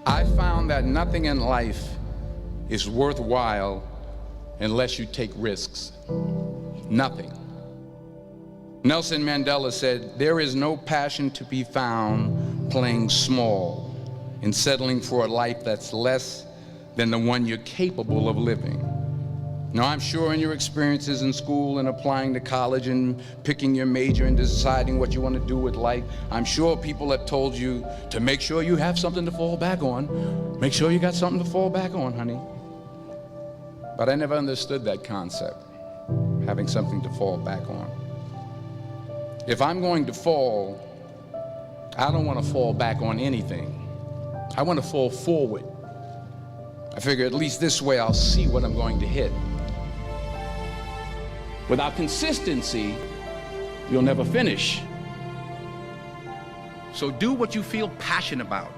I found that nothing in life is worthwhile unless you take risks. Nothing. Nelson Mandela said, "There is no passion to be found playing small and settling for a life that's less than the one you're capable of living." Now, I'm sure in your experiences in school and applying to college and picking your major and deciding what you want to do with life, I'm sure people have told you to make sure you have something to fall back on. Make sure you got something to fall back on, honey. But I never understood that concept, having something to fall back on. If I'm going to fall, I don't want to fall back on anything. I want to fall forward. I figure at least this way I'll see what I'm going to hit. Without consistency, you'll never finish. So do what you feel passionate about.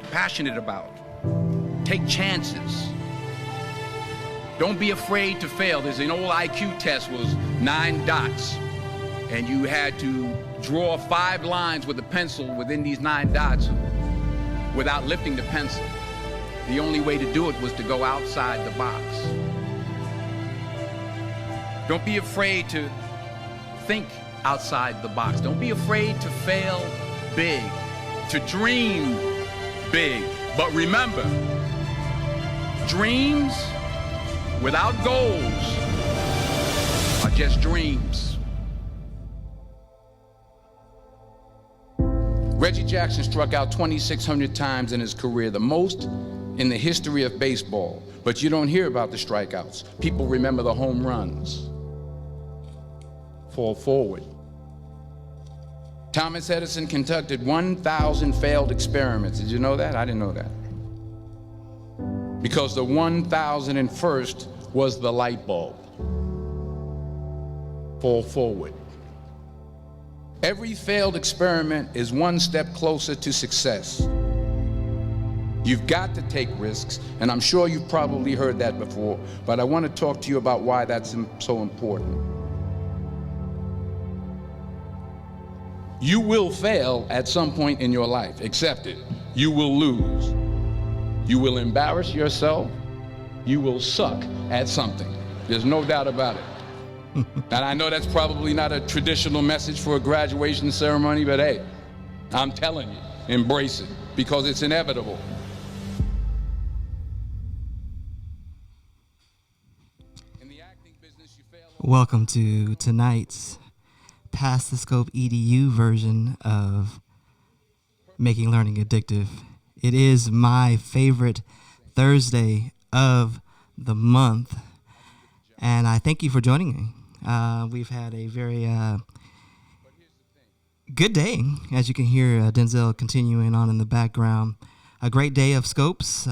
Take chances. Don't be afraid to fail. There's an old IQ test, was 9 dots, and you had to draw 5 lines with a pencil within these 9 dots without lifting the pencil. The only way to do it was to go outside the box. Don't be afraid to think outside the box. Don't be afraid to fail big, to dream big. But remember, dreams without goals are just dreams. Reggie Jackson struck out 2,600 times in his career, the most in the history of baseball. But you don't hear about the strikeouts. People remember the home runs. Fall forward. Thomas Edison conducted 1,000 failed experiments. Did you know that? I didn't know that. Because the 1,001st was the light bulb. Fall forward. Every failed experiment is one step closer to success. You've got to take risks, and I'm sure you've probably heard that before, but I want to talk to you about why that's so important. You will fail at some point in your life. Accept it. You will lose. You will embarrass yourself. You will suck at something. There's no doubt about it. And I know that's probably not a traditional message for a graduation ceremony, but hey, I'm telling you, embrace it, because it's inevitable. In the acting business, you fail. Welcome to tonight's Past the Scope EDU version of Making Learning Addictive. It is my favorite Thursday of the month, and I thank you for joining me. We've had a very good day, as you can hear Denzel continuing on in the background. A great day of scopes.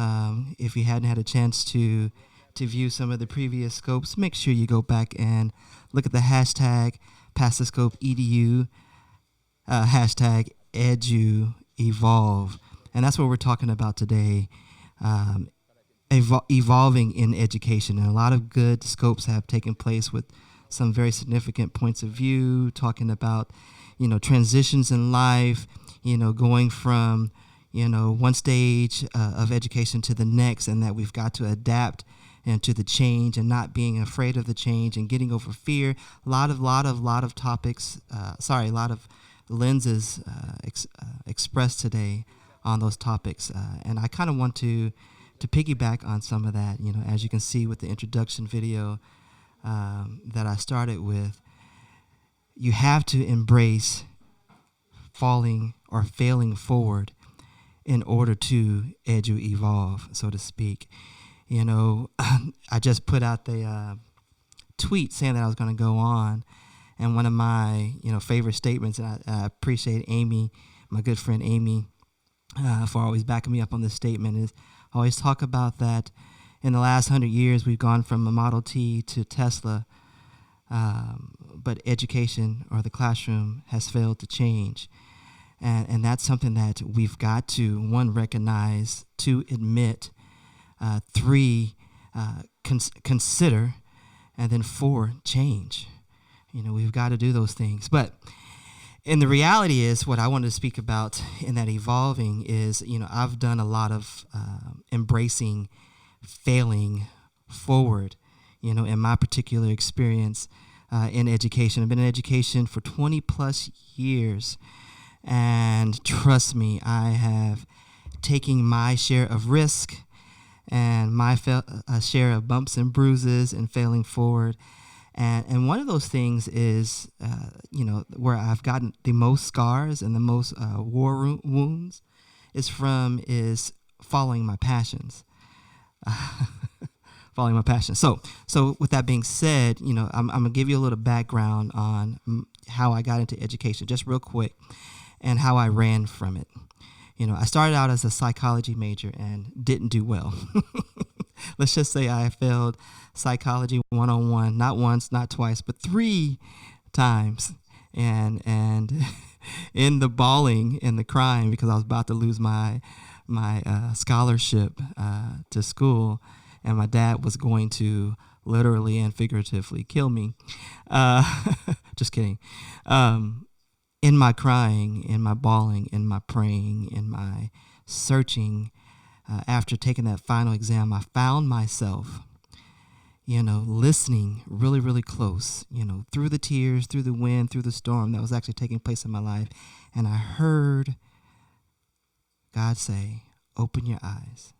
If you hadn't had a chance to view some of the previous scopes, make sure you go back and look at the hashtag Past the Scope EDU, hashtag EduEvolve. And that's what we're talking about today, evolving in education. And a lot of good scopes have taken place with some very significant points of view, talking about, transitions in life, going from, one stage of education to the next, and that we've got to adapt and to the change and not being afraid of the change and getting over fear. A lot of topics, a lot of lenses expressed today on those topics. And I kind of want to piggyback on some of that, as you can see with the introduction video that I started with. You have to embrace falling or failing forward in order to evolve, so to speak. I just put out the tweet saying that I was going to go on, and one of my favorite statements, and I appreciate Amy, my good friend Amy, for always backing me up on this statement, is I always talk about that in the last 100 years we've gone from a Model T to Tesla, but education or the classroom has failed to change. And that's something that we've got to, 1, recognize, 2, admit, 3, consider, and then 4, change. We've got to do those things. But And the reality is, what I wanted to speak about in that evolving is, I've done a lot of embracing failing forward, in my particular experience in education. I've been in education for 20 plus years. And trust me, I have taken my share of risk and my share of bumps and bruises and failing forward. And one of those things is, where I've gotten the most scars and the most war wounds is following my passions. Following my passion. So with that being said, I'm going to give you a little background on how I got into education, just real quick, and how I ran from it. I started out as a psychology major and didn't do well. Let's just say I failed psychology 101, not once, not twice, but 3 times. And in the bawling and the crying because I was about to lose my scholarship to school, and my dad was going to literally and figuratively kill me. Just kidding. In my crying, in my bawling, in my praying, in my searching, after taking that final exam, I found myself, listening really, really close, through the tears, through the wind, through the storm that was actually taking place in my life. And I heard God say, open your eyes.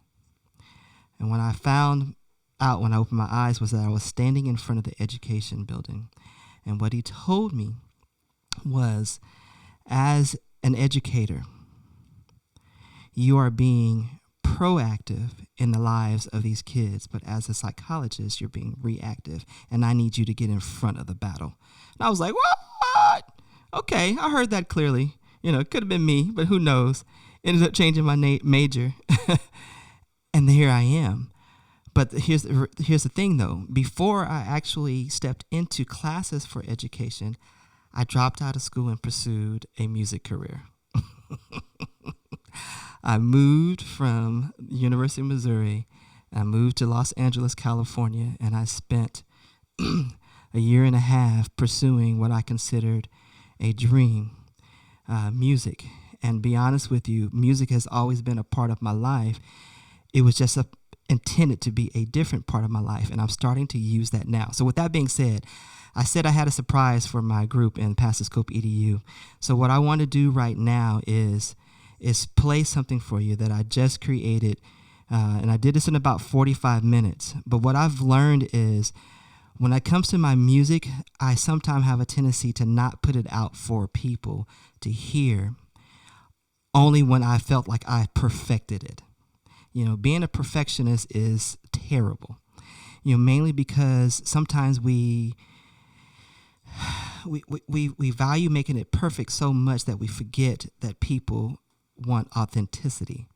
And when I found out when I opened my eyes was that I was standing in front of the education building. And what he told me was, as an educator, you are being proactive in the lives of these kids, but as a psychologist, you're being reactive, and I need you to get in front of the battle. And I was like, what? Okay, I heard that clearly. It could have been me, but who knows? Ended up changing my major, and here I am. But here's the thing, though. Before I actually stepped into classes for education, I dropped out of school and pursued a music career. I moved from the University of Missouri. I moved to Los Angeles, California, and I spent a year and a half pursuing what I considered a dream, music. And be honest with you, music has always been a part of my life. It was just intended to be a different part of my life, and I'm starting to use that now. So with that being said, I said I had a surprise for my group in Pastor Scope EDU. So what I want to do right now is play something for you that I just created, and I did this in about 45 minutes. But what I've learned is when it comes to my music, I sometimes have a tendency to not put it out for people to hear, only when I felt like I perfected it. Being a perfectionist is terrible, mainly because sometimes we value making it perfect so much that we forget that people want authenticity.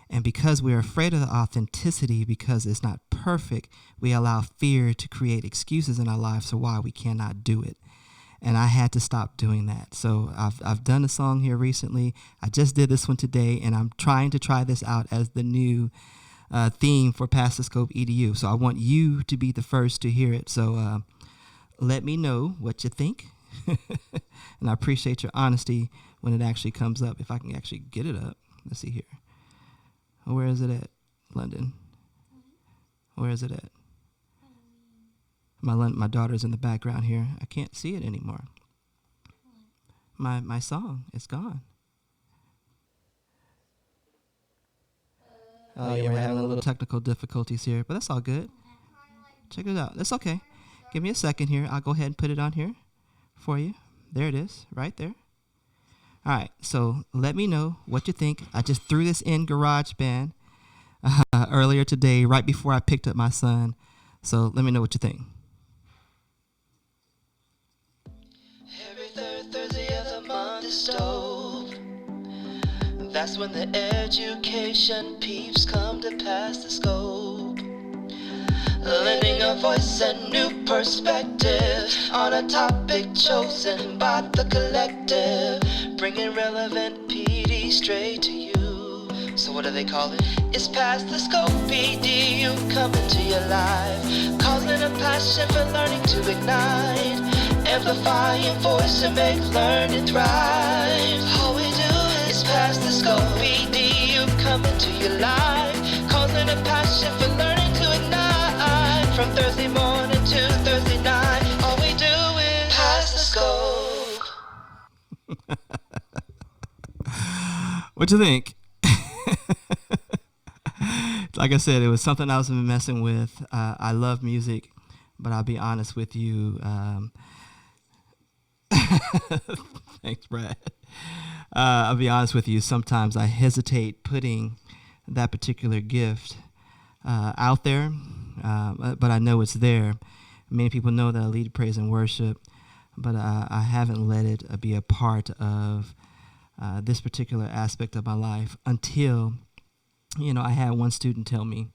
And because we're afraid of the authenticity, because it's not perfect, we allow fear to create excuses in our lives for why we cannot do it. And I had to stop doing that. So I've done a song here recently. I just did this one today, and I'm trying to try this out as the new theme for Pastor Scope EDU. So I want you to be the first to hear it. So let me know what you think. And I appreciate your honesty when it actually comes up. If I can actually get it up. Let's see here. Where is it at? London. Where is it at? My daughter's in the background here. I can't see it anymore. My song, it's gone. Oh yeah, we're having a little technical difficulties here, but that's all good. Check it out. That's okay. Give me a second here. I'll go ahead and put it on here for you. There it is, right there. All right, so let me know what you think. I just threw this in GarageBand earlier today, right before I picked up my son. So let me know what you think. Every third Thursday of the month is stove. That's when the education peeps come to pass the scope, lending a voice and new perspective on a topic chosen by the collective, bringing relevant PD straight to you. So what do they call it? It's past the scope EDU coming to your life, causing a passion for learning to ignite. Amplify your voice and make learning thrive. All we do is pass the scope. BD, you come into your life, causing a passion for learning to ignite. From Thursday morning to Thursday night, all we do is pass the scope. What you think? Like I said, it was something I was messing with. I love music, but I'll be honest with you. Thanks, Brad. I'll be honest with you. Sometimes I hesitate putting that particular gift out there, but I know it's there. Many people know that I lead praise and worship, but I haven't let it be a part of this particular aspect of my life until, I had one student tell me,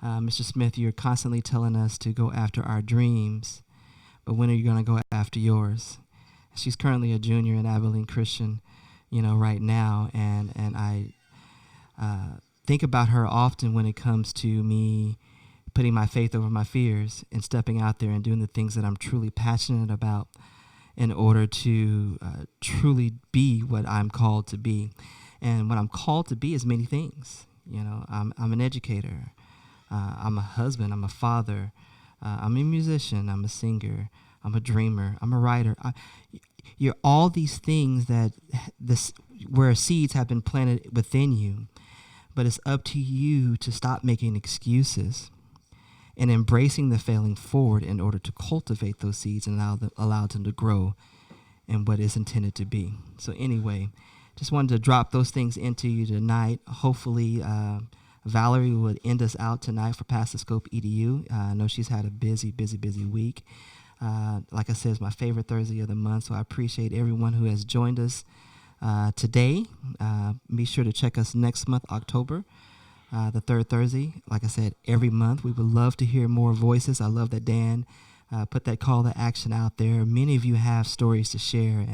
Mr. Smith, you're constantly telling us to go after our dreams, but when are you going to go after yours? She's currently a junior in Abilene Christian, right now, and I think about her often when it comes to me putting my faith over my fears and stepping out there and doing the things that I'm truly passionate about in order to truly be what I'm called to be. And what I'm called to be is many things. I'm an educator. I'm a husband. I'm a father. I'm a musician. I'm a singer. I'm a dreamer. I'm a writer. You're all these things where seeds have been planted within you, but it's up to you to stop making excuses and embracing the failing forward in order to cultivate those seeds and allow them to grow in what is intended to be. So anyway, just wanted to drop those things into you tonight. Hopefully, Valerie would end us out tonight for Past the Scope EDU. I know she's had a busy week. Like I said, it's my favorite Thursday of the month, so I appreciate everyone who has joined us today. Be sure to check us next month, October, the third Thursday. Like I said, every month. We would love to hear more voices. I love that Dan put that call to action out there. Many of you have stories to share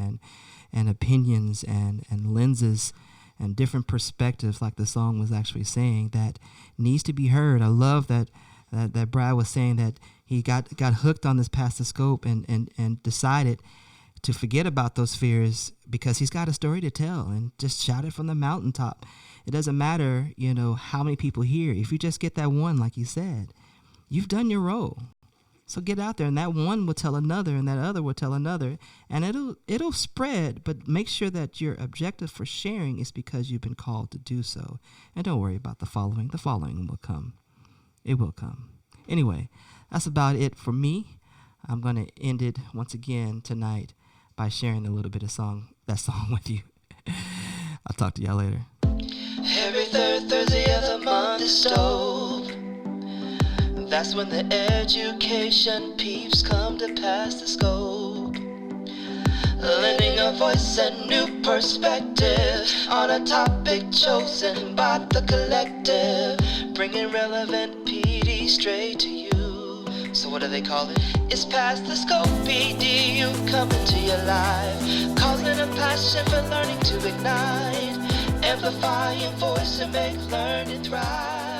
and opinions and lenses and different perspectives, like the song was actually saying, that needs to be heard. I love that Brad was saying that he got hooked on this Past the Scope and decided to forget about those fears because he's got a story to tell and just shout it from the mountaintop. It doesn't matter, how many people hear. If you just get that one, like he said, you've done your role. So get out there, and that one will tell another, and that other will tell another, and it'll spread. But make sure that your objective for sharing is because you've been called to do so. And don't worry about the following. The following will come. It will come. Anyway, that's about it for me. I'm going to end it once again tonight by sharing a little bit of that song with you. I'll talk to y'all later. Every third Thursday of the month is stove. That's when the education peeps come to pass the scope, lending a voice and new perspective on a topic chosen by the collective, bringing relevant PD straight to you. So what do they call it? It's past the scope, PD, you come into your life, causing a passion for learning to ignite. Amplify your voice and make learning thrive.